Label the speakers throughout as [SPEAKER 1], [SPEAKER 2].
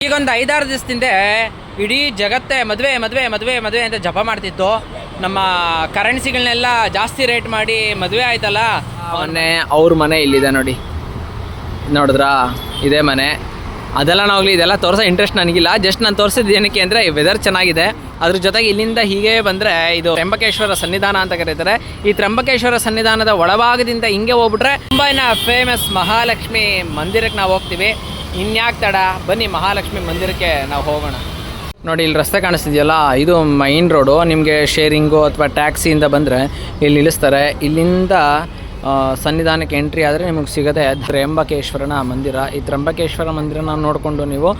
[SPEAKER 1] ಈಗ ಒಂದು 5-6 ದಿವಸದಿಂದ ಇಡೀ ಜಗತ್ತೇ ಮದುವೆ ಮದುವೆ ಮದುವೆ ಮದುವೆ ಅಂತ ಜಪ ಮಾಡ್ತಿತ್ತು. ನಮ್ಮ ಕರೆನ್ಸಿಗಳನ್ನೆಲ್ಲ ಜಾಸ್ತಿ ರೇಟ್ ಮಾಡಿ ಮದುವೆ ಆಯ್ತಲ್ಲ.
[SPEAKER 2] ಮೊನ್ನೆ ಅವ್ರ ಮನೆ ಇಲ್ಲಿದೆ ನೋಡಿ, ನೋಡಿದ್ರಾ? ಇದೇ ಮನೆ. ಅದೆಲ್ಲ ನಾವಾಗಲಿ ಇದೆಲ್ಲ ತೋರಿಸೋ ಇಂಟ್ರೆಸ್ಟ್ ನನಗಿಲ್ಲ. ಜಸ್ಟ್ ನಾನು ತೋರಿಸಿದ್ದು ಏನಕ್ಕೆ ಅಂದರೆ ವೆದರ್ ಚೆನ್ನಾಗಿದೆ. ಅದ್ರ ಜೊತೆಗೆ ಇಲ್ಲಿಂದ ಹೀಗೆ ಬಂದರೆ ಇದು ತ್ರ್ಯಂಬಕೇಶ್ವರ ಸನ್ನಿಧಾನ ಅಂತ ಕರೀತಾರೆ. ಈ ತ್ರ್ಯಂಬಕೇಶ್ವರ ಸನ್ನಿಧಾನದ ಒಳಭಾಗದಿಂದ ಹಿಂಗೆ ಹೋಗ್ಬಿಟ್ರೆ ಮುಂಬೈನ ಫೇಮಸ್ ಮಹಾಲಕ್ಷ್ಮಿ ಮಂದಿರಕ್ಕೆ ನಾವು ಹೋಗ್ತೀವಿ. ಇನ್ಯಾಕೆ ತಡ, ಬನ್ನಿ ಮಹಾಲಕ್ಷ್ಮಿ ಮಂದಿರಕ್ಕೆ ನಾವು ಹೋಗೋಣ. ನೋಡಿ, ಇಲ್ಲಿ ರಸ್ತೆ ಕಾಣಿಸ್ತಿದೆಯಲ್ಲ, ಇದು ಮೈನ್ ರೋಡು. ನಿಮಗೆ ಶೇರಿಂಗು ಅಥವಾ ಟ್ಯಾಕ್ಸಿಯಿಂದ ಬಂದರೆ ಇಲ್ಲಿ ನಿಲ್ಲಿಸ್ತಾರೆ. ಇಲ್ಲಿಂದ ಸನ್ನಿಧಾನಕ್ಕೆ ಎಂಟ್ರಿ ಆದರೆ ನಿಮಗೆ ಸಿಗೋದೆ ತ್ರ್ಯಂಬಕೇಶ್ವರನ ಮಂದಿರ. ಈ ತ್ರ್ಯಂಬಕೇಶ್ವರ ಮಂದಿರನ ನೋಡಿಕೊಂಡು ನೀವು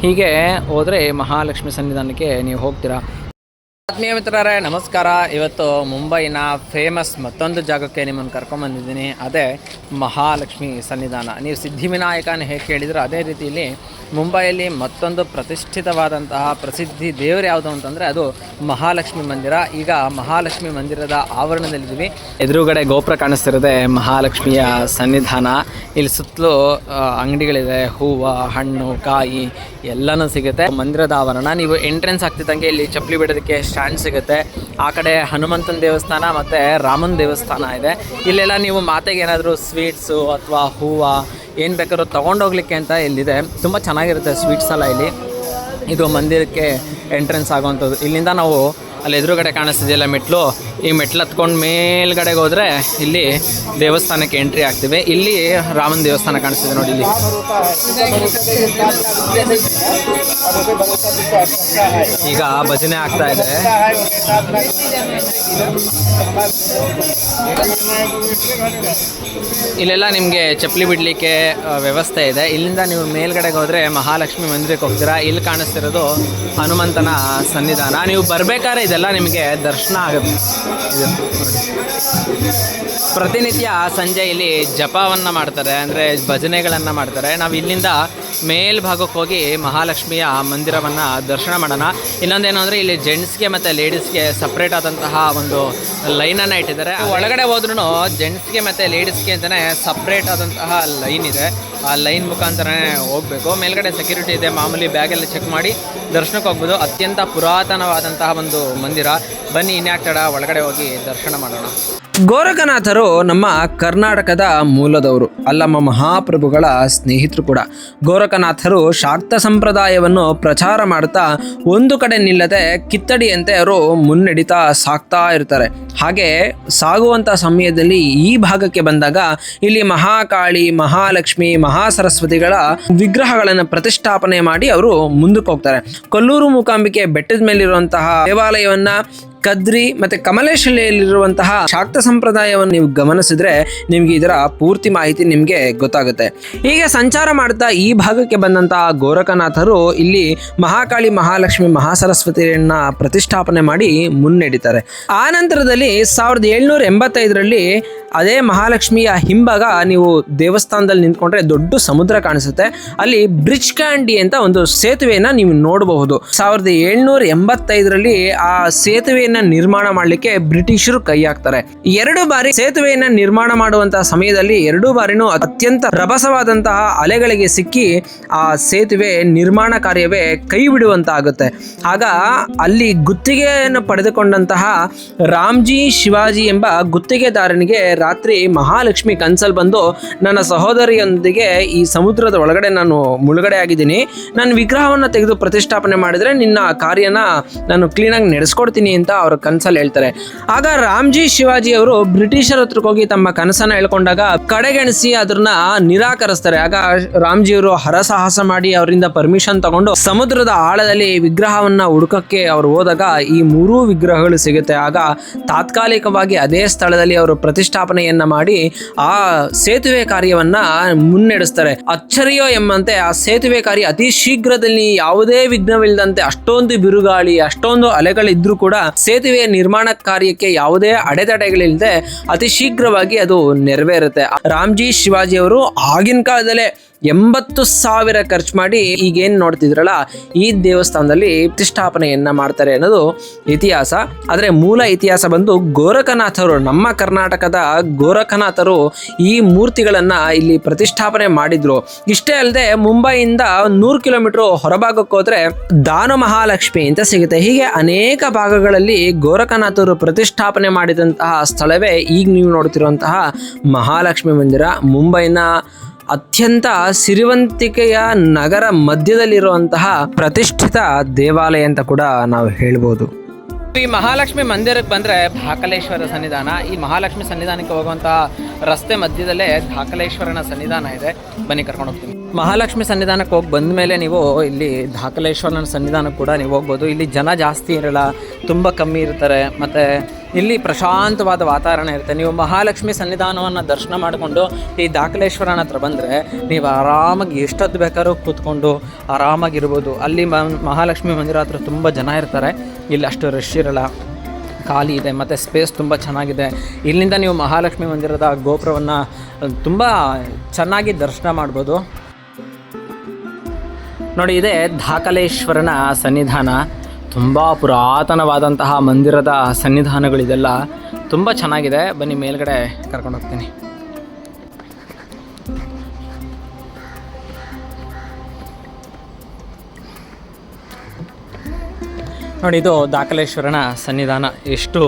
[SPEAKER 2] ಹೀಗೆ ಹೋದರೆ ಮಹಾಲಕ್ಷ್ಮಿ ಸನ್ನಿಧಾನಕ್ಕೆ ನೀವು ಹೋಗ್ತೀರಾ. ಆತ್ಮೀಯ ಮಿತ್ರರೇ ನಮಸ್ಕಾರ. ಇವತ್ತು ಮುಂಬೈನ ಫೇಮಸ್ ಮತ್ತೊಂದು ಜಾಗಕ್ಕೆ ನಿಮ್ಮನ್ನು ಕರ್ಕೊಂಬಂದಿದ್ದೀನಿ. ಅದೇ ಮಹಾಲಕ್ಷ್ಮಿ ಸನ್ನಿಧಾನ. ನೀವು ಸಿದ್ಧಿವಿನಾಯಕನ ಹೇಗೆ ಕೇಳಿದ್ರು ಅದೇ ರೀತಿಯಲ್ಲಿ ಮುಂಬೈಯಲ್ಲಿ ಮತ್ತೊಂದು ಪ್ರತಿಷ್ಠಿತವಾದಂತಹ ಪ್ರಸಿದ್ಧಿ ದೇವರು ಯಾವುದು ಅಂತಂದರೆ ಅದು ಮಹಾಲಕ್ಷ್ಮಿ ಮಂದಿರ. ಈಗ ಮಹಾಲಕ್ಷ್ಮಿ ಮಂದಿರದ ಆವರಣದಲ್ಲಿದ್ದೀವಿ. ಎದುರುಗಡೆ ಗೋಪುರ ಕಾಣಿಸ್ತಿರೋದೆ ಮಹಾಲಕ್ಷ್ಮಿಯ ಸನ್ನಿಧಾನ. ಇಲ್ಲಿ ಸುತ್ತಲೂ ಅಂಗಡಿಗಳಿದೆ, ಹೂವು, ಹಣ್ಣು, ಕಾಯಿ ಎಲ್ಲನೂ ಸಿಗುತ್ತೆ. ಮಂದಿರದ ಆವರಣ. ನೀವು ಎಂಟ್ರೆನ್ಸ್ ಆಗ್ತಿದ್ದಂಗೆ ಇಲ್ಲಿ ಚಪ್ಪಲಿ ಬಿಡೋದಕ್ಕೆ ಸ್ಟ್ಯಾಂಡ್ ಸಿಗುತ್ತೆ. ಆ ಕಡೆ ಹನುಮಂತನ ದೇವಸ್ಥಾನ ಮತ್ತು ರಾಮನ ದೇವಸ್ಥಾನ ಇದೆ. ಇಲ್ಲೆಲ್ಲ ನೀವು ಮಾತೆಗೆ ಏನಾದರೂ ಸ್ವೀಟ್ಸು ಅಥವಾ ಹೂವು ಏನು ಬೇಕಾದ್ರೂ ತೊಗೊಂಡೋಗ್ಲಿಕ್ಕೆ ಅಂತ ಇಲ್ಲಿದೆ. ತುಂಬ ಚೆನ್ನಾಗಿರುತ್ತೆ ಸ್ವೀಟ್ಸ್ ಎಲ್ಲ ಇಲ್ಲಿ. ಇದು ಮಂದಿರಕ್ಕೆ ಎಂಟ್ರೆನ್ಸ್ ಆಗುವಂಥದ್ದು. ಇಲ್ಲಿಂದ ನಾವು ಅಲ್ಲಿ ಎದುರುಗಡೆ ಕಾಣಿಸ್ತಿದೆಯಲ್ಲ ಮೆಟ್ಲು, ಈ ಮೆಟ್ಲು ಹತ್ಕೊಂಡು ಮೇಲ್ಗಡೆಗೆ ಹೋದರೆ ಇಲ್ಲಿ ದೇವಸ್ಥಾನಕ್ಕೆ ಎಂಟ್ರಿ ಆಗ್ತೀವಿ. ಇಲ್ಲಿ ರಾಮನ ದೇವಸ್ಥಾನ ಕಾಣಿಸ್ತಿದೆ ನೋಡಿ. ಇಲ್ಲಿ ಈಗ ಭಜನೆ ಆಗ್ತಾ ಇದೆ. ಇಲ್ಲೆಲ್ಲ ನಿಮಗೆ ಚಪ್ಪಲಿ ಬಿಡಲಿಕ್ಕೆ ವ್ಯವಸ್ಥೆ ಇದೆ. ಇಲ್ಲಿಂದ ನೀವು ಮೇಲ್ಗಡೆಗೆ ಹೋದರೆ ಮಹಾಲಕ್ಷ್ಮಿ ಮಂದಿರಕ್ಕೆ ಹೋಗ್ತೀರಾ. ಇಲ್ಲಿ ಕಾಣಿಸ್ತಿರೋದು ಹನುಮಂತನ ಸನ್ನಿಧಾನ. ನೀವು ಬರಬೇಕಾದ್ರೆ ಇದೆಲ್ಲ ನಿಮಗೆ ದರ್ಶನ ಆಗುತ್ತೆ. ಇದು ನೋಡಿ, ಪ್ರತಿನಿತ್ಯ ಸಂಜೆ ಇಲ್ಲಿ ಜಪವನ್ನು ಮಾಡ್ತಾರೆ, ಅಂದರೆ ಭಜನೆಗಳನ್ನು ಮಾಡ್ತಾರೆ. ನಾವು ಇಲ್ಲಿಂದ ಮೇಲ್ಭಾಗಕ್ಕೆ ಹೋಗಿ ಮಹಾಲಕ್ಷ್ಮಿಯ ಮಂದಿರವನ್ನು ದರ್ಶನ ಮಾಡೋಣ. ಇನ್ನೊಂದೇನು ಅಂದರೆ ಇಲ್ಲಿ ಜೆಂಟ್ಸ್ಗೆ ಮತ್ತು ಲೇಡೀಸ್ಗೆ ಸಪ್ರೇಟ್ ಆದಂತಹ ಒಂದು ಲೈನನ್ನು ಇಟ್ಟಿದ್ದಾರೆ. ಒಳಗಡೆ ಹೋದ್ರೂ ಜೆಂಟ್ಸ್ಗೆ ಮತ್ತು ಲೇಡೀಸ್ಗೆ ಅಂತಲೇ ಸಪ್ರೇಟ್ ಆದಂತಹ ಲೈನ್ ಇದೆ. ಆ ಲೈನ್ ಮುಖಾಂತರನೇ ಹೋಗಬೇಕು. ಮೇಲ್ಗಡೆ ಸೆಕ್ಯೂರಿಟಿ ಇದೆ, ಮಾಮೂಲಿ ಬ್ಯಾಗೆಲ್ಲ ಚೆಕ್ ಮಾಡಿ ದರ್ಶನಕ್ಕೆ ಹೋಗ್ಬೋದು. ಅತ್ಯಂತ ಪುರಾತನವಾದಂತಹ ಒಂದು ಮಂದಿರ. ಬನ್ನಿ ಇನ್ಯಾಕೆ ತಡ, ಒಳಗಡೆ ಹೋಗಿ ದರ್ಶನ ಮಾಡೋಣ. ಗೋರಖನಾಥರು ನಮ್ಮ ಕರ್ನಾಟಕದ ಮೂಲದವರು, ಅಲ್ಲಮ್ಮ ಮಹಾಪ್ರಭುಗಳ ಸ್ನೇಹಿತರು ಕೂಡ. ಗೋರಖನಾಥರು ಶಾಕ್ತ ಸಂಪ್ರದಾಯವನ್ನು ಪ್ರಚಾರ ಮಾಡ್ತಾ ಒಂದು ಕಡೆ ನಿಲ್ಲದೆ ಕಿತ್ತಡಿಯಂತೆ ಅವರು ಮುನ್ನಡೀತಾ ಸಾಕ್ತಾ ಇರ್ತಾರೆ. ಹಾಗೆ ಸಾಗುವಂಥ ಸಮಯದಲ್ಲಿ ಈ ಭಾಗಕ್ಕೆ ಬಂದಾಗ ಇಲ್ಲಿ ಮಹಾಕಾಳಿ, ಮಹಾಲಕ್ಷ್ಮಿ, ಮಹಾಸರಸ್ವತಿಗಳ ವಿಗ್ರಹಗಳನ್ನು ಪ್ರತಿಷ್ಠಾಪನೆ ಮಾಡಿ ಅವರು ಮುಂದಕ್ಕೆ ಹೋಗ್ತಾರೆ. ಕೊಲ್ಲೂರು ಮೂಕಾಂಬಿಕೆ ಬೆಟ್ಟದ ಮೇಲಿರುವಂತಹ ದೇವಾಲಯವನ್ನ, ಕದ್ರಿ ಮತ್ತೆ ಕಮಲೇಶಲ್ಲಿರುವಂತಹ ಶಾಕ್ತ ಸಂಪ್ರದಾಯವನ್ನು ನೀವು ಗಮನಿಸಿದ್ರೆ ನಿಮ್ಗೆ ಇದರ ಪೂರ್ತಿ ಮಾಹಿತಿ ನಿಮ್ಗೆ ಗೊತ್ತಾಗುತ್ತೆ. ಹೀಗೆ ಸಂಚಾರ ಮಾಡ್ತಾ ಈ ಭಾಗಕ್ಕೆ ಬಂದಂತಹ ಗೋರಖನಾಥರು ಇಲ್ಲಿ ಮಹಾಕಾಳಿ, ಮಹಾಲಕ್ಷ್ಮಿ, ಮಹಾಸರಸ್ವತಿಯನ್ನ ಪ್ರತಿಷ್ಠಾಪನೆ ಮಾಡಿ ಮುನ್ನಡೀತಾರೆ. ಆ ನಂತರದಲ್ಲಿ 1785ರಲ್ಲಿ ಅದೇ ಮಹಾಲಕ್ಷ್ಮಿಯ ಹಿಂಭಾಗ ನೀವು ದೇವಸ್ಥಾನದಲ್ಲಿ ನಿಂತ್ಕೊಂಡ್ರೆ ದೊಡ್ಡ ಸಮುದ್ರ ಕಾಣಿಸುತ್ತೆ. ಅಲ್ಲಿ ಬ್ರಿಡ್ಜ್ ಕ್ಯಾಂಡಿ ಅಂತ ಒಂದು ಸೇತುವೆಯನ್ನ ನೀವು ನೋಡಬಹುದು. 1785ರಲ್ಲಿ ಆ ಸೇತುವೆಯನ್ನ ನಿರ್ಮಾಣ ಮಾಡಲಿಕ್ಕೆ ಬ್ರಿಟಿಷರು ಕೈ ಹಾಕ್ತಾರೆ. 2 ಬಾರಿ ಸೇತುವೆಯನ್ನ ನಿರ್ಮಾಣ ಮಾಡುವಂತಹ ಸಮಯದಲ್ಲಿ 2 ಬಾರಿನೂ ಅತ್ಯಂತ ರಭಸವಾದಂತಹ ಅಲೆಗಳಿಗೆ ಸಿಕ್ಕಿ ಆ ಸೇತುವೆ ನಿರ್ಮಾಣ ಕಾರ್ಯವೇ ಕೈ ಬಿಡುವಂತಾಗುತ್ತೆ. ಆಗ ಅಲ್ಲಿ ಗುತ್ತಿಗೆಯನ್ನು ಪಡೆದುಕೊಂಡಂತಹ ರಾಮ್ಜಿ ಶಿವಾಜಿ ಎಂಬ ಗುತ್ತಿಗೆದಾರನಿಗೆ ರಾತ್ರಿ ಮಹಾಲಕ್ಷ್ಮಿ ಕನ್ಸಲ್ ಬಂದು, ನನ್ನ ಸಹೋದರಿಯೊಂದಿಗೆ ಈ ಸಮುದ್ರದ ಒಳಗಡೆ ನಾನು ಮುಳುಗಡೆ ಆಗಿದ್ದೀನಿ, ನನ್ನ ವಿಗ್ರಹವನ್ನು ತೆಗೆದು ಪ್ರತಿಷ್ಠಾಪನೆ ಮಾಡಿದ್ರೆ ನಿನ್ನ ಕಾರ್ಯನ ನಾನು ಕ್ಲೀನಾಗಿ ನಡೆಸ್ಕೊಡ್ತೀನಿ ಅಂತ ಅವ್ರ ಕನಸಲ್ಲಿ ಹೇಳ್ತಾರೆ. ಆಗ ರಾಮ್ಜಿ ಶಿವಾಜಿ ಅವರು ಬ್ರಿಟಿಷರ ಹತ್ರಕ್ಕೆ ಹೋಗಿ ತಮ್ಮ ಕನಸನ್ನ ಹೇಳ್ಕೊಂಡಾಗ ಕಡೆಗಣಿಸಿ ಅದನ್ನ ನಿರಾಕರಿಸ್ತಾರೆ. ಆಗ ರಾಮ್ಜಿ ಅವರು ಹರಸಾಹಸ ಮಾಡಿ ಅವರಿಂದ ಪರ್ಮಿಷನ್ ತಗೊಂಡು ಸಮುದ್ರದ ಆಳದಲ್ಲಿ ವಿಗ್ರಹವನ್ನ ಹುಡುಕಕ್ಕೆ ಅವರು ಹೋದಾಗ ಈ 3 ವಿಗ್ರಹಗಳು ಸಿಗುತ್ತೆ. ಆಗ ತಾತ್ಕಾಲಿಕವಾಗಿ ಅದೇ ಸ್ಥಳದಲ್ಲಿ ಅವರು ಪ್ರತಿಷ್ಠಾಪನೆಯನ್ನ ಮಾಡಿ ಆ ಸೇತುವೆ ಕಾರ್ಯವನ್ನ ಮುನ್ನಡೆಸ್ತಾರೆ. ಅಚ್ಚರಿಯೋ ಎಂಬಂತೆ ಆ ಸೇತುವೆ ಕಾರ್ಯ ಅತಿ ಶೀಘ್ರದಲ್ಲಿ ಯಾವುದೇ ವಿಘ್ನವಿಲ್ಲದಂತೆ, ಅಷ್ಟೊಂದು ಬಿರುಗಾಳಿ, ಅಷ್ಟೊಂದು ಅಲೆಗಳಿದ್ರೂ ಕೂಡ ಸೇತುವೆಯ ನಿರ್ಮಾಣ ಕಾರ್ಯಕ್ಕೆ ಯಾವುದೇ ಅಡೆತಡೆಗಳಿಲ್ಲದೆ ಅತಿ ಶೀಘ್ರವಾಗಿ ಅದು ನೆರವೇರುತ್ತೆ. ರಾಮ್ಜಿ ಶಿವಾಜಿ ಅವರು ಆಗಿನ ಕಾಲದಲ್ಲೇ 80,000 ಖರ್ಚು ಮಾಡಿ ಈಗೇನು ನೋಡ್ತಿದ್ರಲ್ಲ ಈ ದೇವಸ್ಥಾನದಲ್ಲಿ ಪ್ರತಿಷ್ಠಾಪನೆಯನ್ನ ಮಾಡ್ತಾರೆ ಅನ್ನೋದು ಇತಿಹಾಸ. ಆದರೆ ಮೂಲ ಇತಿಹಾಸ ಬಂದು ಗೋರಖನಾಥರು, ನಮ್ಮ ಕರ್ನಾಟಕದ ಗೋರಖನಾಥರು ಈ ಮೂರ್ತಿಗಳನ್ನ ಇಲ್ಲಿ ಪ್ರತಿಷ್ಠಾಪನೆ ಮಾಡಿದ್ರು. ಇಷ್ಟೇ ಅಲ್ಲದೆ ಮುಂಬೈಯಿಂದ 100 ಕಿಲೋಮೀಟರ್ ಹೊರಭಾಗಕ್ಕೆ ಹೋದ್ರೆ ದಾನು ಮಹಾಲಕ್ಷ್ಮಿ ಅಂತ ಸಿಗುತ್ತೆ. ಹೀಗೆ ಅನೇಕ ಭಾಗಗಳಲ್ಲಿ ಗೋರಖನಾಥರು ಪ್ರತಿಷ್ಠಾಪನೆ ಮಾಡಿದಂತಹ ಸ್ಥಳವೇ ಈಗ ನೀವು ನೋಡ್ತಿರುವಂತಹ ಮಹಾಲಕ್ಷ್ಮಿ ಮಂದಿರ. ಮುಂಬೈನ ಅತ್ಯಂತ ಸಿರಿವಂತಿಕೆಯ ನಗರ ಮಧ್ಯದಲ್ಲಿರುವಂತಹ ಪ್ರತಿಷ್ಠಿತ ದೇವಾಲಯ ಅಂತ ಕೂಡ ನಾವು ಹೇಳ್ಬೋದು.
[SPEAKER 1] ಈ ಮಹಾಲಕ್ಷ್ಮಿ ಮಂದಿರಕ್ಕೆ ಬಂದರೆ ಧಾಕಲೇಶ್ವರ ಸನ್ನಿಧಾನ. ಈ ಮಹಾಲಕ್ಷ್ಮಿ ಸನ್ನಿಧಾನಕ್ಕೆ ಹೋಗುವಂತಹ ರಸ್ತೆ ಮಧ್ಯದಲ್ಲೇ ಧಾಕಲೇಶ್ವರನ ಸನ್ನಿಧಾನ ಇದೆ. ಬನ್ನಿ ಕರ್ಕೊಂಡು ಹೋಗ್ತೀನಿ.
[SPEAKER 2] ಮಹಾಲಕ್ಷ್ಮಿ ಸನ್ನಿಧಾನಕ್ಕೆ ಹೋಗಿ ಬಂದ ಮೇಲೆ ನೀವು ಇಲ್ಲಿ ಧಾಕಲೇಶ್ವರನ ಸನ್ನಿಧಾನಕ್ಕೆ ಕೂಡ ನೀವು ಹೋಗ್ಬೋದು. ಇಲ್ಲಿ ಜನ ಜಾಸ್ತಿ ಇರಲ್ಲ, ತುಂಬ ಕಮ್ಮಿ ಇರ್ತಾರೆ, ಮತ್ತು ಇಲ್ಲಿ ಪ್ರಶಾಂತವಾದ ವಾತಾವರಣ ಇರುತ್ತೆ. ನೀವು ಮಹಾಲಕ್ಷ್ಮಿ ಸನ್ನಿಧಾನವನ್ನು ದರ್ಶನ ಮಾಡಿಕೊಂಡು ಈ ಧಾಕಲೇಶ್ವರನ ಹತ್ರ ಬಂದರೆ ನೀವು ಆರಾಮಾಗಿ ಎಷ್ಟೊತ್ತು ಬೇಕಾದ್ರೂ ಕೂತ್ಕೊಂಡು ಆರಾಮಾಗಿರ್ಬೋದು. ಅಲ್ಲಿ ಮಹಾಲಕ್ಷ್ಮಿ ಮಂದಿರ ಹತ್ರ ತುಂಬ ಜನ ಇರ್ತಾರೆ, ಇಲ್ಲಿ ಅಷ್ಟು ರಶ್ ಇರಲ್ಲ, ಖಾಲಿ ಇದೆ, ಮತ್ತು ಸ್ಪೇಸ್ ತುಂಬ ಚೆನ್ನಾಗಿದೆ. ಇಲ್ಲಿಂದ ನೀವು ಮಹಾಲಕ್ಷ್ಮಿ ಮಂದಿರದ ಗೋಪುರವನ್ನು ತುಂಬ ಚೆನ್ನಾಗಿ ದರ್ಶನ ಮಾಡ್ಬೋದು. ನೋಡಿ, ಇದೇ ಧಾಕಲೇಶ್ವರನ ಸನ್ನಿಧಾನ. ತುಂಬ ಪುರಾತನವಾದಂತಹ ಮಂದಿರದ ಸನ್ನಿಧಾನಗಳಿದೆಲ್ಲ ತುಂಬ ಚೆನ್ನಾಗಿದೆ. ಬನ್ನಿ ಮೇಲ್ಗಡೆ ಕರ್ಕೊಂಡು ಹೋಗ್ತೀನಿ. ನೋಡಿ, ಇದು ಧಾಕಲೇಶ್ವರನ ಸನ್ನಿಧಾನ. ಎಷ್ಟು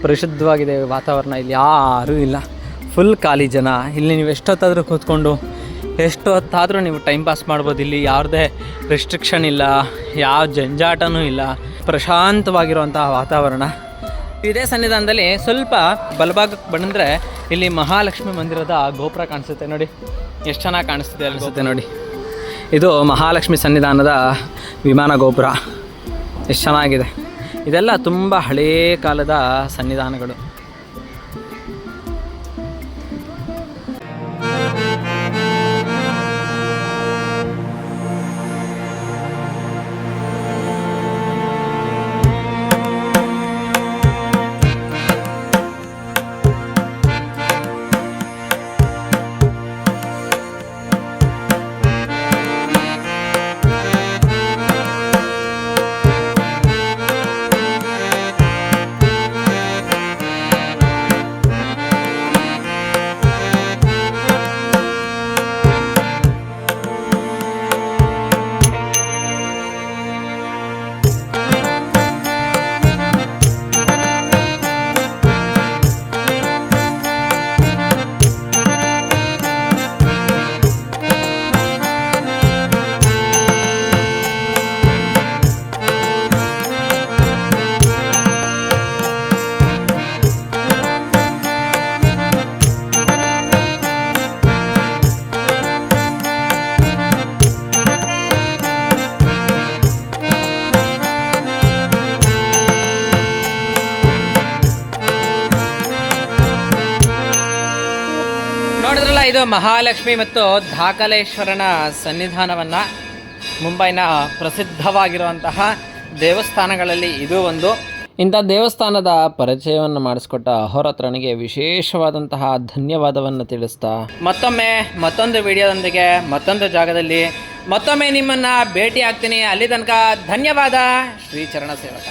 [SPEAKER 2] ಪರಿಶುದ್ಧವಾಗಿದೆ ವಾತಾವರಣ. ಇಲ್ಲಿ ಯಾರೂ ಇಲ್ಲ, ಫುಲ್ ಖಾಲಿ ಜನ. ಇಲ್ಲಿ ನೀವು ಎಷ್ಟೊತ್ತಾದರೂ ಕೂತ್ಕೊಂಡು ಎಷ್ಟು ಹೊತ್ತಾದರೂ ನೀವು ಟೈಮ್ ಪಾಸ್ ಮಾಡ್ಬೋದು. ಇಲ್ಲಿ ಯಾವುದೇ ರೆಸ್ಟ್ರಿಕ್ಷನ್ ಇಲ್ಲ, ಯಾವ ಜಂಜಾಟನೂ ಇಲ್ಲ, ಪ್ರಶಾಂತವಾಗಿರುವಂತಹ ವಾತಾವರಣ. ಇದೇ ಸನ್ನಿಧಾನದಲ್ಲಿ ಸ್ವಲ್ಪ ಬಲಭಾಗಕ್ಕೆ ಬಂದರೆ ಇಲ್ಲಿ ಮಹಾಲಕ್ಷ್ಮಿ ಮಂದಿರದ ಗೋಪುರ ಕಾಣಿಸುತ್ತೆ. ನೋಡಿ ಎಷ್ಟು ಚೆನ್ನಾಗಿ ಕಾಣಿಸ್ತಿದೆ ಅನಿಸುತ್ತೆ. ನೋಡಿ, ಇದು ಮಹಾಲಕ್ಷ್ಮಿ ಸನ್ನಿಧಾನದ ವಿಮಾನ ಗೋಪುರ. ಎಷ್ಟು ಚೆನ್ನಾಗಿದೆ. ಇದೆಲ್ಲ ತುಂಬ ಹಳೇ ಕಾಲದ ಸನ್ನಿಧಾನಗಳು.
[SPEAKER 1] ನೋಡಿದ್ರಲ್ಲ, ಇದು ಮಹಾಲಕ್ಷ್ಮಿ ಮತ್ತು ಧಾಕಲೇಶ್ವರನ ಸನ್ನಿಧಾನವನ್ನು, ಮುಂಬೈನ ಪ್ರಸಿದ್ಧವಾಗಿರುವಂತಹ ದೇವಸ್ಥಾನಗಳಲ್ಲಿ ಇದು ಒಂದು.
[SPEAKER 2] ಇಂಥ ದೇವಸ್ಥಾನದ ಪರಿಚಯವನ್ನು ಮಾಡಿಸ್ಕೊಟ್ಟ ಅಹೋರಾತ್ರನಿಗೆ ವಿಶೇಷವಾದಂತಹ ಧನ್ಯವಾದವನ್ನು ತಿಳಿಸ್ತಾ
[SPEAKER 1] ಮತ್ತೊಂದು ವಿಡಿಯೋದೊಂದಿಗೆ ಮತ್ತೊಂದು ಜಾಗದಲ್ಲಿ ಮತ್ತೊಮ್ಮೆ ನಿಮ್ಮನ್ನು ಭೇಟಿ ಆಗ್ತೀನಿ. ಅಲ್ಲಿ ತನಕ ಧನ್ಯವಾದ. ಶ್ರೀ ಚರಣ ಸೇವಕ.